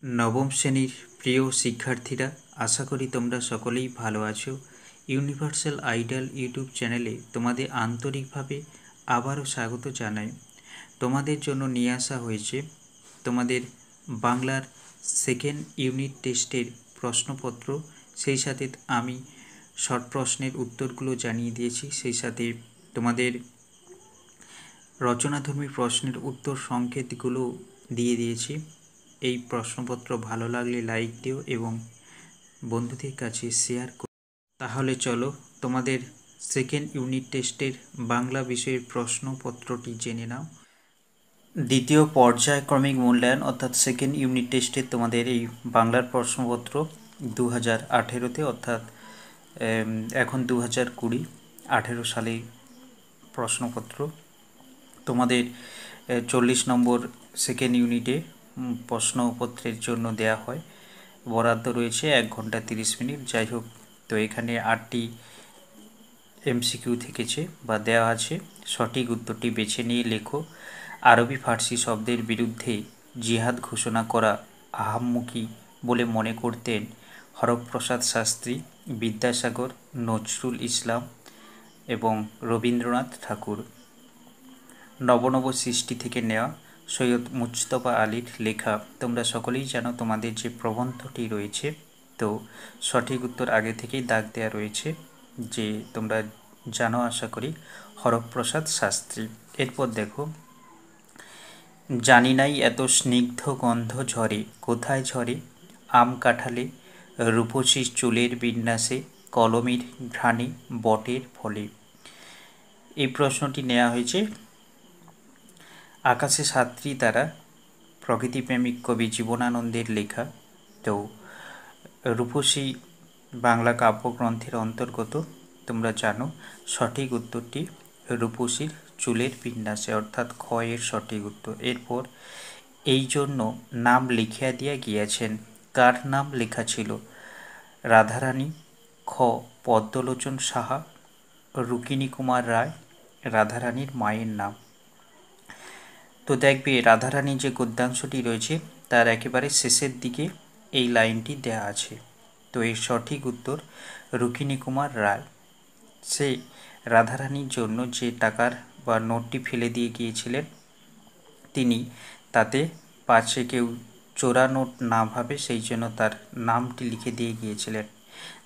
नवम श्रेणीर प्रिय शिक्षार्थीरा आशा करी तोमरा सकलेई भालो आछो। यूनिभार्सल आइडल यूट्यूब चैनेले तोमादेर आंतरिकभावे आबारो स्वागत जानाई। तोमादेर जोन्नो निये आसा हयेछे तोमादेर बांगलार सेकेंड यूनिट टेस्टेर प्रश्नपत्र, सेई साथे आमी शर्ट प्रश्नेर उत्तरगुलो जानिये दियेछि, सेई साथे तोमादेर रचनाधर्मी प्रश्नेर उत्तर संकेतगुलो दिए दिएछि। এই প্রশ্নপত্র ভালো লাগলে লাইক দিও এবং বন্ধুদের কাছে শেয়ার করো। তাহলে চলো তোমাদের সেকেন্ড ইউনিট টেস্টের বাংলা বিষয়ের প্রশ্নপত্রটি জেনে নাও। দ্বিতীয় পর্যায়ক্রমিক মূল্যায়ন অর্থাৎ সেকেন্ড ইউনিট টেস্টে তোমাদের এই বাংলার প্রশ্নপত্র 2018-তে অর্থাৎ এখন 2020 18 সালে প্রশ্নপত্র তোমাদের 40 নম্বর সেকেন্ড ইউনিটে প্রশ্নপত্রের জন্য দেয়া হয়। বরাদ্দ রয়েছে 1 ঘন্টা 30 মিনিট। যাই হোক, তো এখানে 8টি এমসিকিউ থেকেছে বা দেওয়া আছে। সঠিক উত্তরটি বেছে নিয়ে লেখো। আরবি ফার্সি শব্দের বিরুদ্ধে জিহাদ ঘোষণা করা আহাম্মকি বলে মনে করতেন হরপ্রসাদ শাস্ত্রী, বিদ্যাসাগর, নজরুল ইসলাম এবং রবীন্দ্রনাথ ঠাকুর। নব সৃষ্টি থেকে নেওয়া সৈয়দ মুজতবা আলীর লেখা। তোমরা সকলেই জানো তোমাদের যে প্রবন্ধটি রয়েছে, তো সঠিক উত্তর আগে থেকেই দাগ দেওয়া রয়েছে, যে তোমরা জানো আশা করি, হরপ্রসাদ শাস্ত্রী। এরপর দেখো, জানি নাই এত স্নিগ্ধ গন্ধ ঝরে, কোথায় ঝরে? আম কাঁঠালে, রূপসী চুলের বিন্যাসে, কলমের ঘ্রাণে, বটের ফলে। এই প্রশ্নটি নেওয়া হয়েছে আকাশে সাত্রী দ্বারা, প্রকৃতিপ্রেমিক কবি জীবনানন্দের লেখা। তো রূপসী বাংলা কাব্যগ্রন্থের অন্তর্গত। তোমরা জানো সঠিক উত্তরটি রূপসীর চুলের বিন্যাসে, অর্থাৎ খ এর সঠিক উত্তর। এরপর এই জন্য নাম লিখিয়া দিয়া গিয়াছেন, কার নাম লেখা ছিল? রাধারানী, খ পদ্মলোচন সাহা, রুকিনী কুমার রায়, রাধারানীর মায়ের নাম। তো দেখবে রাধারানী যে গদ্যাংশটি রয়েছে তার একেবারে শেষের দিকে এই লাইনটি দেয়া আছে। তো এর সঠিক উত্তর রুকিনী কুমার রায়। সে রাধারানীর জন্য যে টাকার বা নোটটি ফেলে দিয়ে গিয়েছিলেন, তিনি তাতে পাছে কেউ চোরা নোট না ভাবে সেই জন্য তার নামটি লিখে দিয়ে গিয়েছিলেন।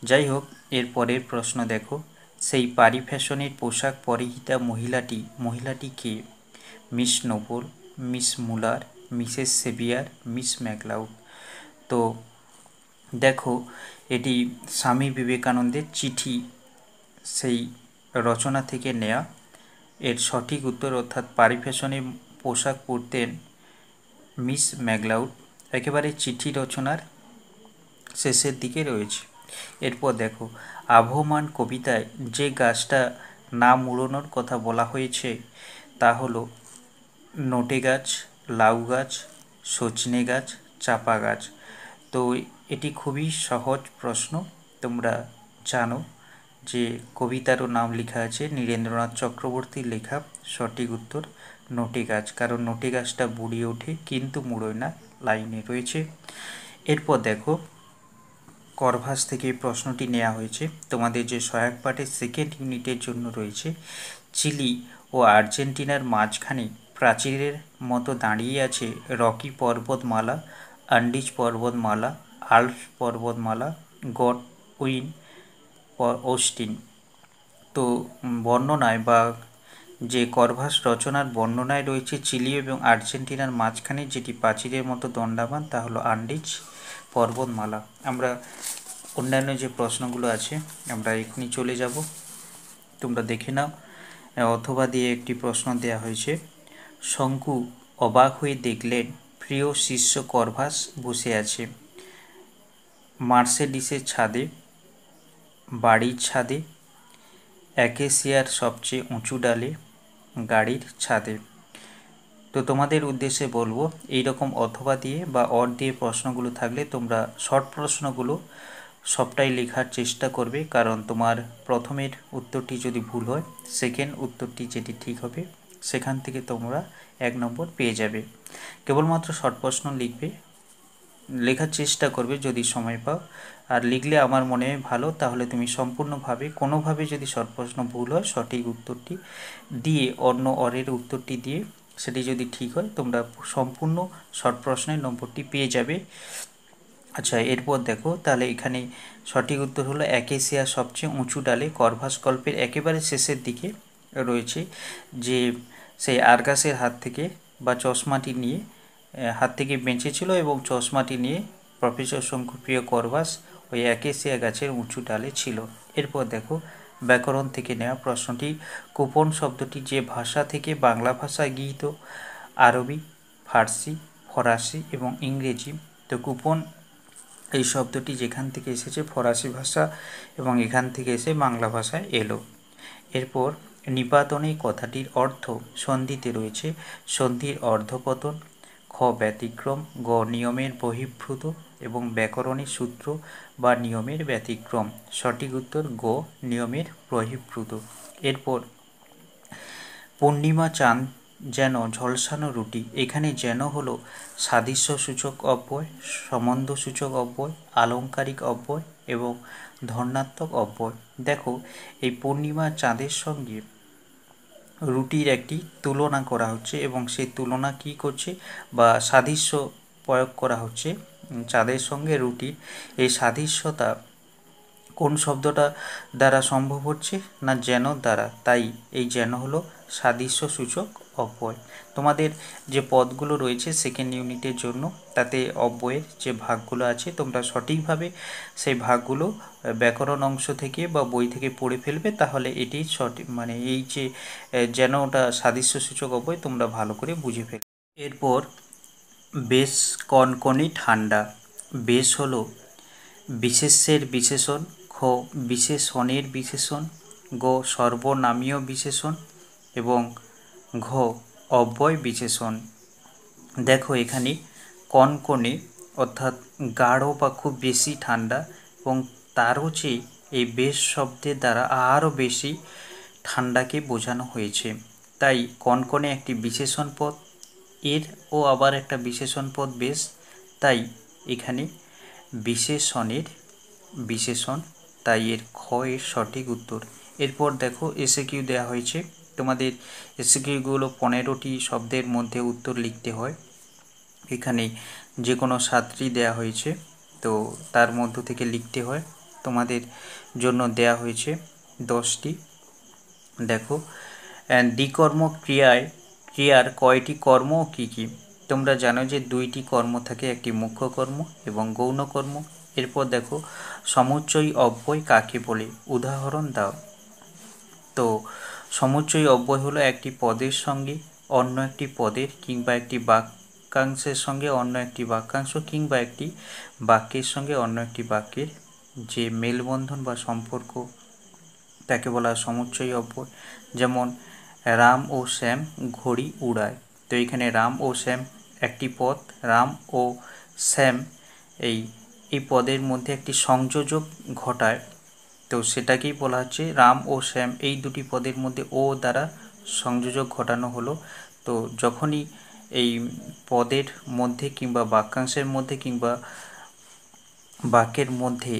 যাই হোক, এর পরের প্রশ্ন দেখো, সেই পারি ফ্যাশনের পোশাক পরিহিতা মহিলাটি কে? Miss Noble, Miss Muller, Mrs Sevier, Miss MacLeod. তো দেখো, এটি স্বামী বিবেকানন্দের চিঠি, সেই রচনা থেকে নেয়া। এর সঠিক উত্তর, অর্থাৎ পারি ফ্যাশনে পোশাক পরতেন মিস ম্যাকলাউড, একেবারে চিঠি রচনার শেষের দিকে রয়েছে। এরপর দেখো, আবহমান কবিতায় যে গাছটা না মুড়োনোর কথা বলা হয়েছে তা হলো নোটে গাছ, লাউ গাছ, সজনে গাছ, চাপা গাছ। তো এটি খুবই সহজ প্রশ্ন। তোমরা জানো যে কবিতারও নাম লেখা আছে, নীরেন্দ্রনাথ চক্রবর্তীর লেখা। সঠিক উত্তর নোটে গাছ, কারণ নোটে গাছটা বুড়িয়ে ওঠে কিন্তু মুড়োয় না, লাইনে রয়েছে। এরপর দেখো, করভাস থেকে প্রশ্নটি নেওয়া হয়েছে। তোমাদের যে সহায়ক পাঠের সেকেন্ড ইউনিটের জন্য রয়েছে, চিলি ও আর্জেন্টিনার মাঝখানে প্রাচীরের মতো দাঁড়িয়ে আছে রকি পর্বতমালা, আন্ডিজ পর্বতমালা, আল্পস পর্বতমালা, গডউইন অস্টিন। তো বর্ণনায় বা যে করভাস রচনার বর্ণনায় রয়েছে চিলি এবং আর্জেন্টিনার মাঝখানে যেটি প্রাচীরের মতো দণ্ডায়মান তা হলো আন্ডিজ পর্বতমালা। আমরা অন্যান্য যে প্রশ্নগুলো আছে আমরা এখনই চলে যাব, তোমরা দেখে নাও। অথবা দিয়ে একটি প্রশ্ন দেয়া হয়েছে, শঙ্কু অবাক হয়ে দেখলেন প্রিয় শিষ্য করভাস বসে আছে মার্সেডিসের ছাদে, বাড়ির ছাদে, অ্যাকেসিয়ার সবচেয়ে উঁচু ডালে, গাড়ির ছাদে। তো তোমাদের উদ্দেশ্যে বলবো, এইরকম অথবা দিয়ে বা অর দিয়ে প্রশ্নগুলো থাকলে তোমরা শর্ট প্রশ্নগুলো সবটাই লেখার চেষ্টা করবে, কারণ তোমার প্রথমের উত্তরটি যদি ভুল হয় সেকেন্ড উত্তরটি যেটি ঠিক হবে সেখান থেকে তোমরা 1 নম্বর পেয়ে যাবে। কেবলমাত্র শর্ট প্রশ্ন লিখবে, লেখার চেষ্টা করবে যদি সময় পাও, আর লিখলে আমার মনে হয় ভালো। তাহলে তুমি সম্পূর্ণভাবে কোনোভাবে যদি শর্ট প্রশ্ন ভুল হয় সঠিক উত্তরটি দিয়ে অন্য অরের উত্তরটি দিয়ে সেটি যদি ঠিক হয় তোমরা সম্পূর্ণ শর্ট প্রশ্নের নম্বরটি পেয়ে যাবে। আচ্ছা, এরপর দেখো তাহলে এখানে সঠিক উত্তর হলো অ্যাকেসিয়া সবচেয়ে উঁচু ডালে। করভাস গল্পের একেবারে শেষের দিকে রয়েছে যে সেই আরগাসের হাত থেকে বা চশমাটি নিয়ে হাত থেকে বেঁচেছিল এবং চশমাটি নিয়ে প্রফেসর শঙ্কুপ্রিয় করভাস ওই অ্যাকেসিয়া গাছের উঁচু ডালে ছিল। এরপর দেখো ব্যাকরণ থেকে নেওয়া প্রশ্নটি, কুপন শব্দটি যে ভাষা থেকে বাংলা ভাষায় গৃহীত, আরবি, ফার্সি, ফরাসি এবং ইংরেজি। তো কুপন এই শব্দটি যেখান থেকে এসেছে ফরাসি ভাষা এবং এখান থেকে এসে বাংলা ভাষায় এলো। এরপর নিপাতনে কথাটির অর্থ সন্ধিতে রয়েছে। সন্ধির অর্ধপতন, খ ব্যতিক্রম, গ নিয়মের বহির্ভূত এবং ব্যাকরণের সূত্র বা নিয়মের ব্যতিক্রম। সঠিক উত্তর গ নিয়মের বহির্ভূত। এরপর পূর্ণিমা চাঁদ যেন ঝলসানো রুটি। এখানে যেন হলো সাদৃশ্য সূচক অব্যয়, সম্বন্ধ সূচক অব্যয়, আলংকারিক অব্যয় এবং ধর্নাত্মক অব্যয়। দেখো এই পূর্ণিমা চাঁদের সঙ্গে রুটির একটি তুলনা করা হচ্ছে এবং সেই তুলনা কি করছে বা সাদৃশ্য প্রয়োগ করা হচ্ছে চাঁদের সঙ্গে রুটির। এই সাদৃশ্যতা কোন শব্দটা দ্বারা সম্ভব হচ্ছে না যেন দ্বারা, তাই এই যেন হলো সাদৃশ্য সূচক অব্যয়। তোমাদের যে পদগুলো রয়েছে সেকেন্ড ইউনিটের জন্য তাতে অব্যয়ের যে ভাগগুলো আছে তোমরা সঠিকভাবে সেই ভাগগুলো ব্যাকরণ অংশ থেকে বা বই থেকে পড়ে ফেলবে, তাহলে এটি সঠিক মানে এই যে যেন ওটা সাদৃশ্য সূচক অব্যয় তোমরা ভালো করে বুঝে ফেলবে। এরপর বেশ কনকনে ঠান্ডা। বেশ হলো বিশেষ্যের বিশেষণ, খ বিশেষণের বিশেষণ, গ সর্বনামীয় বিশেষণ এবং ঘ অব্যয় বিশেষণ। দেখো এখানে কনকনে অর্থাৎ গাঢ় বা খুব বেশি ঠান্ডা এবং তারও চেয়ে এই বেশ শব্দের দ্বারা আরও বেশি ঠান্ডাকে বোঝানো হয়েছে। তাই কনকনে একটি বিশেষণ পদ, এর ও আবার একটা বিশেষণ পদ বেশ, তাই এখানে বিশেষণের বিশেষণ, তাই এর খ এর সঠিক উত্তর। এরপর দেখো এসএকিউ দেওয়া হয়েছে, তোমাদের এসএকিউগুলো 15টি শব্দের মধ্যে উত্তর লিখতে হয়। এখানে যে কোনো 7টি দেওয়া হয়েছে, তো তার মধ্য থেকে লিখতে হয়। তোমাদের জন্য দেয়া হয়েছে 10টি। দেখো দ্বিকর্ম ক্রিয়ার কয়টি কর্ম ও কী কী? তোমরা জানো যে 2টি কর্ম থাকে, একটি মুখ্য কর্ম এবং গৌণ কর্ম। এরপর দেখো সমুচ্চয়ী অব্যয় কাকে বলে? উদাহরণ দাও। তো সমুচ্চয়ী অব্যয় হলো একটি পদের সঙ্গে অন্য একটি পদের কিংবা একটি বাক্যাংশের সঙ্গে অন্য একটি বাক্যাংশ কিংবা একটি বাক্যের সঙ্গে অন্য একটি বাক্যের যে মেলবন্ধন বা সম্পর্ক তাকে বলা হয় সমুচ্চয়ী অব্যয়। যেমন রাম ও শ্যাম ঘড়ি উড়ায়। তো এখানে রাম ও শ্যাম একটি পদ, রাম ও শ্যাম এই পদের মধ্যে একটি সংযোজক ঘটায়, তো সেটাকেই বলা হচ্ছে রাম ও শ্যাম এই দুটি পদের মধ্যে ও দ্বারা সংযোজক ঘটানো হলো। তো যখনই এই পদের মধ্যে কিংবা বাক্যাংশের মধ্যে কিংবা বাক্যের মধ্যে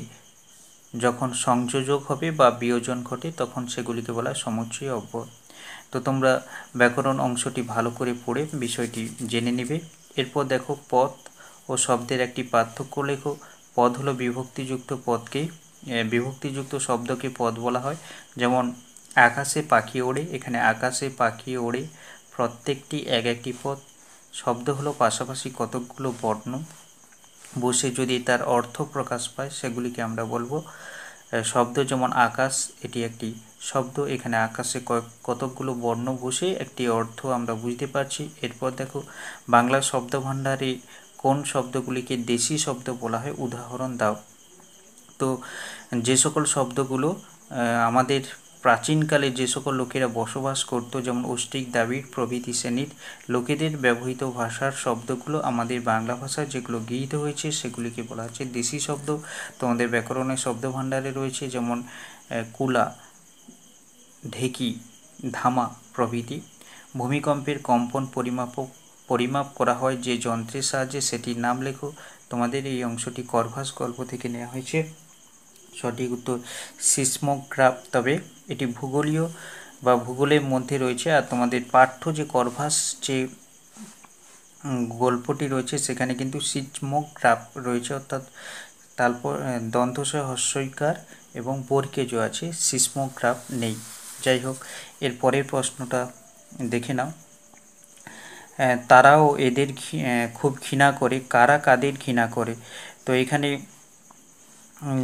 যখন সংযোজক হবে বা বিয়োজন ঘটে তখন সেগুলিকে বলা হয় সমুচ্চয়ী অব্যয়। তো তোমরা ব্যাকরণ অংশটি ভালো করে পড়ে বিষয়টি জেনে নেবে। এরপর দেখো পদ ও শব্দের একটি পার্থক্য লেখো। পদ হলো বিভক্তিযুক্ত পদকে বিভক্তিযুক্ত শব্দকে পদ বলা হয়। যেমন আকাশে পাখি ওড়ে, এখানে আকাশে পাখি ওড়ে প্রত্যেকটি এক একটি পদ। শব্দ হলো পাশাপাশি কতকগুলো বর্ণ বসে যদি তার অর্থ প্রকাশ পায় সেগুলিকে আমরা বলবো শব্দ। যেমন আকাশ এটি একটি শব্দ, এখানে আকাশে কতকগুলো বর্ণ বসে একটি অর্থ আমরা বুঝতে পারছি। এরপর দেখো বাংলা শব্দভাণ্ডারে কোন শব্দগুলিকে দেশি শব্দ বলা হয়? উদাহরণ দাও। তো যে সকল শব্দগুলো আমাদের প্রাচীনকালে যে সকল লোকেরা বসবাস করত, যেমন অস্ট্রিক দ্রাবিড় প্রভৃতি শ্রেণীর লোকেদের ব্যবহৃত ভাষার শব্দগুলো আমাদের বাংলা ভাষায় যেগুলো গৃহীত হয়েছে সেগুলিকে বলা হচ্ছে দেশি শব্দ। তোমাদের ব্যাকরণের শব্দভাণ্ডারে রয়েছে যেমন কুলা, ঢেকি, ধামা প্রভৃতি। ভূমিকম্পের কম্পন পরিমাপ করা হয় যে যন্ত্রের সাহায্যে সেটির নাম লেখো। তোমাদের এই অংশটি করভাস গল্প থেকে নেওয়া হয়েছে। সঠিক উত্তর সিসমোগ্রাফ। তবে এটি ভূগোলীয় বা ভূগোলের মধ্যে রয়েছে, আর তোমাদের পাঠ্য যে করভাস যে গল্পটি রয়েছে সেখানে কিন্তু সিসমোগ্রাফ রয়েছে, অর্থাৎ তারপর দন্তস্ব হস্যইকার এবং বর্গেজ আছে, সিসমোগ্রাফ নেই। যাই হোক, এর পরের প্রশ্নটা দেখে নাও। তারাও এদের খুব ঘৃণা করে, কারা কাদের ঘৃণা করে? তো এখানে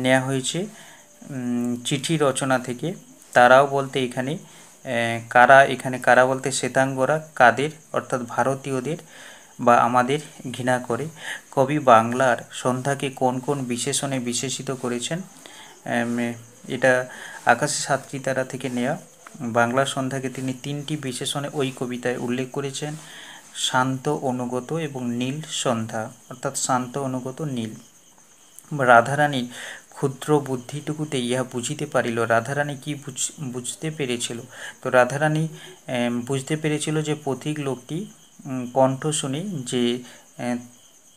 নেওয়া হয়েছে চিঠি রচনা থেকে। তারাও বলতে এখানে কারা, এখানে কারা বলতে শ্বেতাঙ্গরা কাদের অর্থাৎ ভারতীয়দের বা আমাদের ঘৃণা করে। কবি বাংলার সন্ধ্যাকে কোন কোন বিশেষণে বিশেষিত করেছেন? এটা আকাশে সাতটি তারা থেকে নেওয়া। বাংলার সন্ধ্যাকে তিনি 3টি বিশেষণে ওই কবিতায় উল্লেখ করেছেন: শান্ত, অনুগত এবং নীল সন্ধ্যা, অর্থাৎ শান্ত, অনুগত, নীল। রাধারানীর ক্ষুদ্র বুদ্ধিটুকুতে ইহা বুঝিতে পারিল। রাধারানী কি বুঝতে পেরেছিল? তো রাধারানী বুঝতে পেরেছিল যে পথিক লোকটি কণ্ঠ শুনে যে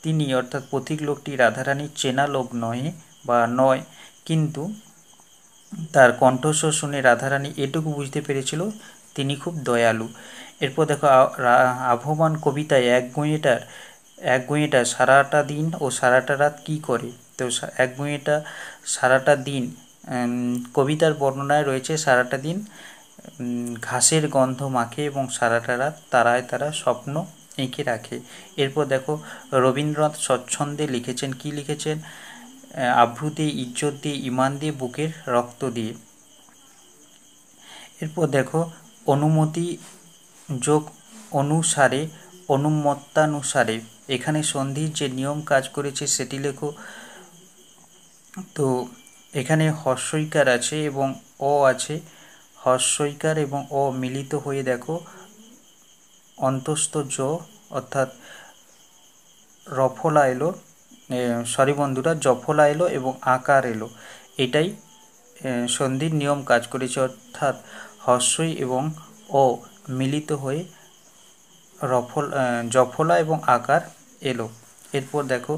তিনি অর্থাৎ পথিক লোকটি রাধারানীর চেনা লোক নয় বা নয়, কিন্তু তার কণ্ঠস্বর শুনে রাধারানী এটুকু বুঝতে পেরেছিল তিনি খুব দয়ালু। এরপর দেখো, আবহমান কবিতায় এক গুঁয়েটা সারাটা দিন ও সারাটা রাত কি করে? তো এক গুঁয়েটা সারাটা দিন কবিতার বর্ণনায় রয়েছে সারাটা দিন ঘাসের গন্ধ মাখে এবং সারাটা রাত তারায় তারা স্বপ্ন এঁকে রাখে। এরপর দেখো, রবীন্দ্রনাথ স্বচ্ছন্দে লিখেছেন, কি লিখেছেন? আভ্রু দিয়ে, ইজ্জত দিয়ে, ইমান দিয়ে, বুকের রক্ত দিয়ে। এরপর দেখো, অনুমতি যোগ অনুসারে, অনুমত্তানুসারে, এখানে সন্ধির যে নিয়ম কাজ করেছে সেটি লেখো। তো এখানে হস্যইকার আছে এবং অ আছে, হস্যইকার এবং অ মিলিত হয়ে দেখো অন্তস্থ জ অর্থাৎ রফলা এলো, সরি বন্ধুরা, জফলা এলো এবং আকার এলো। এটাই সন্ধির নিয়ম কাজ করেছে, অর্থাৎ হস্যই এবং অ মিলিত হয়ে জফলা এবং আকার এলো। এরপর দেখো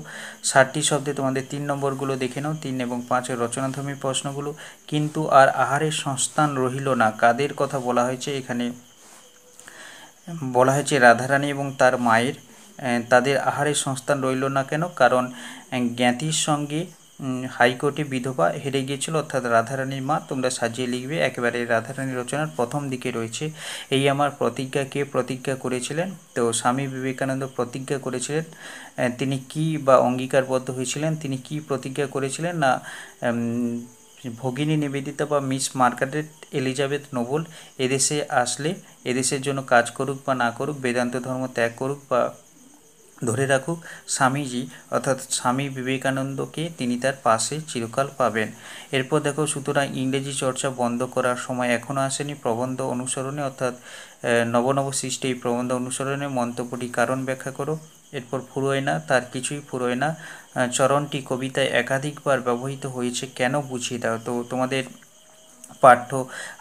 60টি শব্দে তোমাদের 3 নম্বরগুলো দেখে নাও। 3 এবং 5 রচনাধর্মী প্রশ্নগুলো। কিন্তু আর আহারের সংস্থান রহিল না, কাদের কথা বলা হয়েছে? এখানে বলা হয়েছে রাধারানী এবং তার মায়ের। তাদের আহারের সংস্থান রইল না কেন? কারণ জ্ঞাতির সঙ্গে হাইকোর্টে বিধবা হেরে গিয়েছিল, অর্থাৎ রাধারানীর মা। তোমরা সাজিয়ে লিখবে, একেবারে রাধারানী রচনার প্রথম দিকে রয়েছে। এই আমার প্রতিজ্ঞা কে প্রতিজ্ঞা করেছিলেন? তো স্বামী বিবেকানন্দ প্রতিজ্ঞা করেছিলেন। তিনি কি বা অঙ্গীকারবদ্ধ হয়েছিলেন? তিনি কি প্রতিজ্ঞা করেছিলেন? না ভগিনী নিবেদিতা বা মিস মার্গারেট এলিজাবেথ নোবেল এদেশে আসলে এদেশের জন্য কাজ করুক বা না করুক, বেদান্ত ধর্ম ত্যাগ করুক বা ধরে রাখুক, স্বামীজি অর্থাৎ স্বামী বিবেকানন্দকে তিনি তার পাশে চিরকাল পাবেন। এরপর দেখো, সুতরাং ইংরেজি চর্চা বন্ধ করার সময় এখনও আসেনি। প্রবন্ধ অনুসরণে অর্থাৎ নব সৃষ্টি এই প্রবন্ধ অনুসরণে মন্তব্যটি কারণ ব্যাখ্যা করো। এরপর ফুরোয় না, তার কিছুই ফুরোয় না চরণটি কবিতায় একাধিকবার ব্যবহৃত হয়েছে, কেন বুঝিয়ে দাও। তো তোমাদের পাঠ্য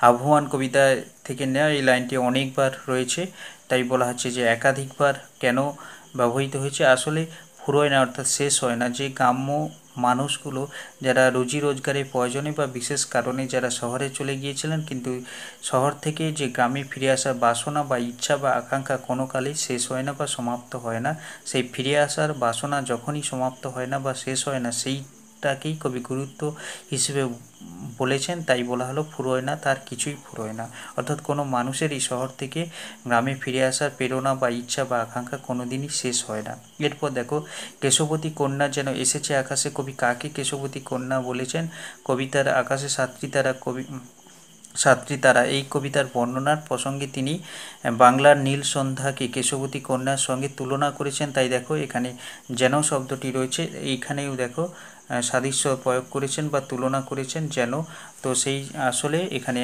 আবহমান কবিতা থেকে নেওয়া এই লাইনটি অনেকবার রয়েছে, তাই বলা হচ্ছে যে একাধিকবার কেন ব্যবহৃত হয়েছে। আসলে ফুরোয় না অর্থাৎ শেষ হয় না। যে গ্রাম্য মানুষগুলো যারা রুজি রোজগারের প্রয়োজনে বা বিশেষ কারণে যারা শহরে চলে গিয়েছিলেন, কিন্তু শহর থেকে যে গ্রামে ফিরে আসার বাসনা বা ইচ্ছা বা আকাঙ্ক্ষা কোনো কালেই শেষ হয় না বা সমাপ্ত হয় না। সেই ফিরে আসার বাসনা যখনই সমাপ্ত হয় না বা শেষ হয় না, সেইটাকেই কবি গুরুত্ব হিসেবে বলেছেন, তাই বলা হলো ফুরোয় না, তার কিছুই ফুরোয় না। অর্থাৎ কোনো মানুষেরই শহর থেকে গ্রামে ফিরে আসার প্রেরণা বা ইচ্ছা বা আকাঙ্ক্ষা কোনোদিনই শেষ হয় না। এরপর দেখো, কেশবতী কন্যা যেন এসেছে আকাশে, কবি কাকে কেশবতী কন্যা বলেছেন? কবিতার আকাশে সাতটি তারা এই কবিতার বর্ণনার প্রসঙ্গে তিনি বাংলার নীল সন্ধ্যাকে কেশবতী কন্যার সঙ্গে তুলনা করেছেন। তাই দেখো এখানে যেন শব্দটি রয়েছে, এইখানেও দেখো সাদৃশ্য প্রয়োগ করেছেন বা তুলনা করেছেন যেন। তো সেই আসলে এখানে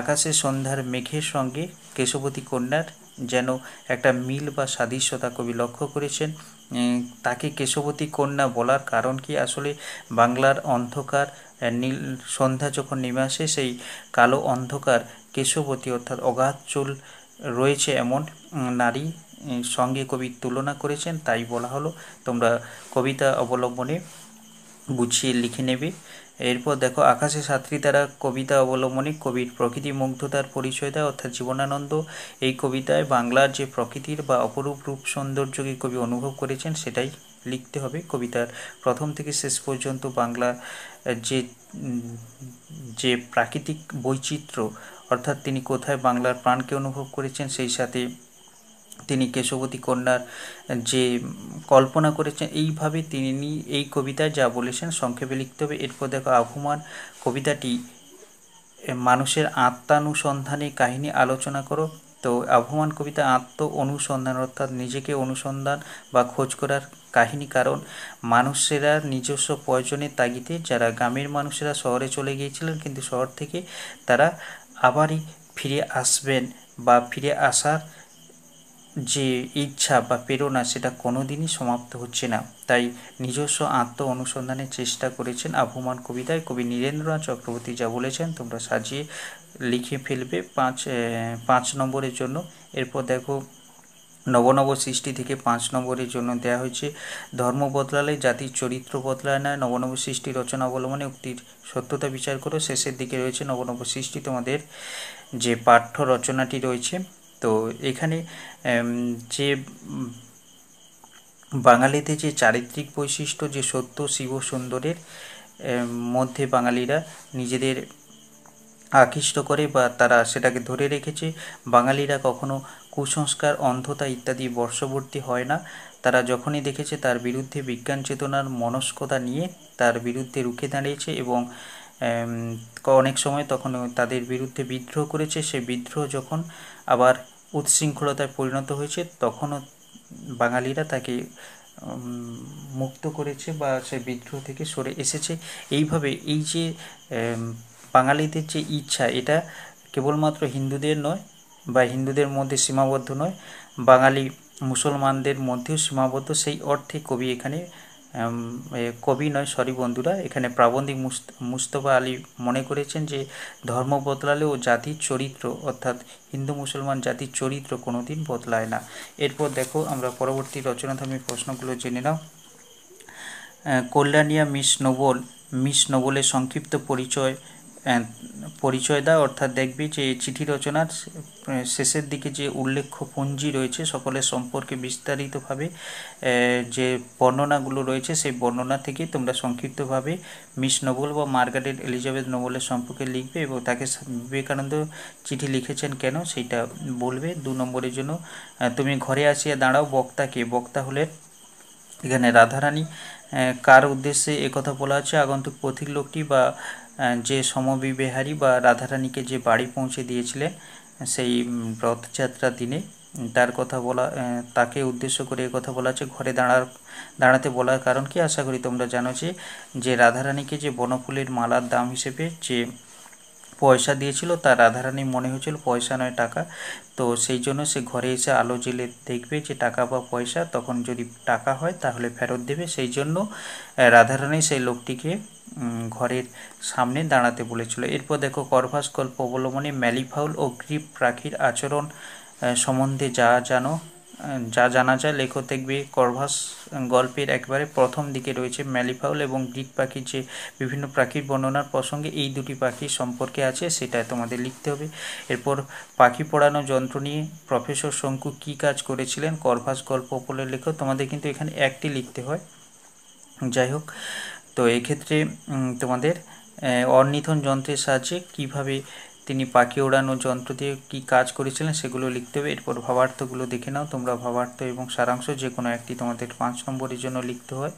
আকাশে সন্ধ্যার মেঘের সঙ্গে কেশবতী কন্যার যেন একটা মিল বা সাদৃশ্যতা কবি লক্ষ্য করেছেন। তাকে কেশবতী কন্যা বলার কারণ কি? আসলে বাংলার অন্ধকার নীল সন্ধ্যা যখন নেমে আসে, সেই কালো অন্ধকার কেশবতী অর্থাৎ অগাধ চুল রয়েছে এমন নারী সঙ্গে কবি তুলনা করেছেন, তাই বলা হলো। তোমরা কবিতা অবলম্বনে গুছিয়ে লিখে নেবে। এরপর দেখো, আকাশে সাতটি তারা কবিতা অবলম্বনে কবির প্রকৃতি মুগ্ধতার পরিচয় দেয়, অর্থাৎ জীবনানন্দ এই কবিতায় বাংলার যে প্রকৃতির বা অপরূপ রূপ সৌন্দর্যকে কবি অনুভব করেছেন সেটাই লিখতে হবে। কবিতার প্রথম থেকে শেষ পর্যন্ত বাংলা যে যে প্রাকৃতিক বৈচিত্র্য, অর্থাৎ তিনি কোথায় বাংলার প্রাণকে অনুভব করেছেন, সেই সাথে তিনি কেশবতী কন্যার যে কল্পনা করেছেন, এইভাবে তিনি এই কবিতায় যা বলেছেন সংক্ষেপে লিখতে হবে। এরপর দেখো, আবহমান কবিতাটি মানুষের আত্মানুসন্ধানে কাহিনী আলোচনা করো। তো আবহমান কবিতা আত্ম অনুসন্ধান, অর্থাৎ নিজেকে অনুসন্ধান বা খোঁজ করার কাহিনী। কারণ মানুষেরা নিজস্ব প্রয়োজনের তাগিদে, যারা গ্রামের মানুষেরা শহরে চলে গিয়েছিলেন, কিন্তু শহর থেকে তারা আবারই ফিরে আসবেন বা ফিরে আসার যে ইচ্ছা বা প্রেরণা সেটা কোনোদিনই সমাপ্ত হচ্ছে না। তাই নিজস্ব আত্ম অনুসন্ধানের চেষ্টা করেছেন আবহমান কবিতায় কবি নীরেন্দ্রনাথ চক্রবর্তী। যা বলেছেন তোমরা সাজিয়ে লিখে ফেলবে 5 নম্বরের জন্য। এরপর দেখো, নব সৃষ্টি থেকে 5 নম্বরের জন্য দেওয়া হয়েছে, ধর্ম বদলালে জাতির চরিত্র বদলায় না, নব সৃষ্টি রচনা অবলম্বনে উক্তির সত্যতা বিচার করো। শেষের দিকে রয়েছে নব সৃষ্টি, তোমাদের যে পাঠ্য রচনাটি রয়েছে। তো এখানে যে বাঙালিদের যে চারিত্রিক বৈশিষ্ট্য, যে সত্য শিব সুন্দরের মধ্যে বাঙালিরা নিজেদের আকৃষ্ট করে বা তারা সেটাকে ধরে রেখেছে। বাঙালিরা কখনো কুসংস্কার, অন্ধতা ইত্যাদি বর্ষবর্তী হয় না। তারা যখনই দেখেছে তার বিরুদ্ধে বিজ্ঞান চেতনার মনস্কতা নিয়ে তার বিরুদ্ধে রুখে দাঁড়িয়েছে এবং অনেক সময় তখন তাদের বিরুদ্ধে বিদ্রোহ করেছে। সেই বিদ্রোহ যখন আবার উচ্ছৃঙ্খলতায় পরিণত হয়েছে, তখনও বাঙালিরা তাকে মুক্ত করেছে বা সে বিদ্রোহ থেকে সরে এসেছে। এইভাবে এই যে বাঙালিদের যে ইচ্ছা, এটা কেবলমাত্র হিন্দুদের নয় বা হিন্দুদের মধ্যে সীমাবদ্ধ নয়, বাঙালি মুসলমানদের মধ্যেও সীমাবদ্ধ। সেই অর্থে কবি এখানে কবি নয়, সরি বন্ধুরা, এখানে প্রাবন্ধিক মুস্তফা আলী মনে করেছেন যে ধর্ম বদলালেও জাতির চরিত্র, অর্থাৎ হিন্দু মুসলমান জাতির চরিত্র কোনোদিন বদলায় না। এরপর দেখো, আমরা পরবর্তী রচনাধর্মী প্রশ্নগুলো জেনে নাও। কল্যাণিয়া মিস নোবেলের সংক্ষিপ্ত পরিচয় দাও, অর্থাৎ দেখবে যে চিঠি রচনার শেষের দিকে যে উল্লেখ্য পঞ্জি রয়েছে সকলের সম্পর্কে বিস্তারিতভাবে যে বর্ণনাগুলো রয়েছে, সেই বর্ণনা থেকে তোমরা সংক্ষিপ্তভাবে মিস নোবেল বা মার্গারেট এলিজাবেথ নোবেলের সম্পর্কে লিখবে এবং তাকে বিবেকানন্দ চিঠি লিখেছেন কেন সেইটা বলবে। 2 নম্বরের জন্য, তুমি ঘরে আসিয়া দাঁড়াও, বক্তা হলেন এখানে রাধারানী। কার উদ্দেশ্যে একথা বলা হচ্ছে? আগন্তুক পথিক লোকটি বা যে সমবিবাহারী বা রাধারানীকে যে বাড়ি পৌঁছে দিয়েছিলেন সেই রথযাত্রার দিনে, তার কথা বলা, তাকে উদ্দেশ্য করে কথা বলা হচ্ছে। ঘরে দাঁড়াতে বলার কারণ কি? আশা করি তোমরা জানো যে রাধারানীকে যে বনফুলের মালার দাম হিসেবে যে পয়সা দিয়েছিল, তার রাধারানী মনে হয়েছিল পয়সা নয় টাকা, তো সেই জন্য সে ঘরে এসে আলো জ্বেলে দেখবে যে টাকা বা পয়সা, তখন যদি টাকা হয় তাহলে ফেরত দেবে। সেই জন্য রাধারানী সেই লোকটিকে ঘরের সামনে দাঁড়াতে বলেছিল। এরপর দেখো, করভাস গল্প অবলম্বনে ম্যালিফাউল ও গ্রিপ পাখির আচরণ সম্বন্ধে যা জানা যায় লেখক। দেখবে করভাস গল্পের একেবারে প্রথম দিকে রয়েছে ম্যালিফাউল এবং গ্রিক পাখির যে বিভিন্ন পাখির বর্ণনার প্রসঙ্গে এই দুটি পাখির সম্পর্কে আছে, সেটা তোমাদের লিখতে হবে। এরপর পাখি পড়ানো যন্ত্র নিয়ে প্রফেসর শঙ্কু কী কাজ করেছিলেন? করভাস গল্প উপলের লেখক। তোমাদের কিন্তু এখানে একটি লিখতে হয়, যাই হোক। তো এক্ষেত্রে তোমাদের অর্নিথন যন্ত্রের সাহায্যে কিভাবে তিনি পাখি ওড়ানো যন্ত্র দিয়ে কী কাজ করেছিলেন সেগুলো লিখতে হবে। এরপর ভাবার্থগুলো দেখে নাও তোমরা। ভাবার্থ এবং সারাংশ যে কোনো একটি তোমাদের 5 নম্বরের জন্য লিখতে হয়।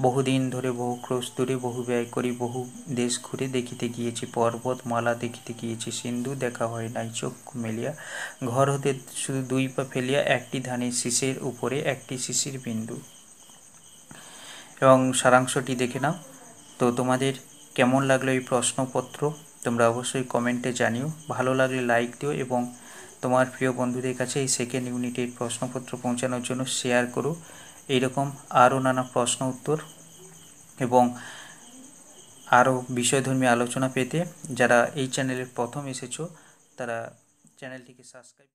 বহুদিন ধরে বহু ক্রোশ দূরে বহু ব্যয় করি বহু দেশ ঘুরে দেখিতে গিয়েছি পর্বতমালা দেখিতে গিয়েছি সিন্ধু দেখা হয় নাই চোখ মেলিয়া ঘর হতে শুধু 2 পা ফেলিয়া একটি ধানের শীষের উপরে একটি শিশির বিন্দু। এবং সারাংশটি দেখে নাও। তো তোমাদের কেমন লাগলো এই প্রশ্নপত্র তোমরা অবশ্যই কমেন্টে জানিও। ভালো লাগলে লাইক দিও এবং তোমার প্রিয় বন্ধুদের কাছে এই সেকেন্ড ইউনিটের প্রশ্নপত্র পৌঁছানোর জন্য শেয়ার করো। এইরকম আরও নানা প্রশ্ন উত্তর এবং আরও বিষয়ধর্মী আলোচনা পেতে যারা এই চ্যানেলের প্রথম এসেছো তারা চ্যানেলটিকে সাবস্ক্রাইব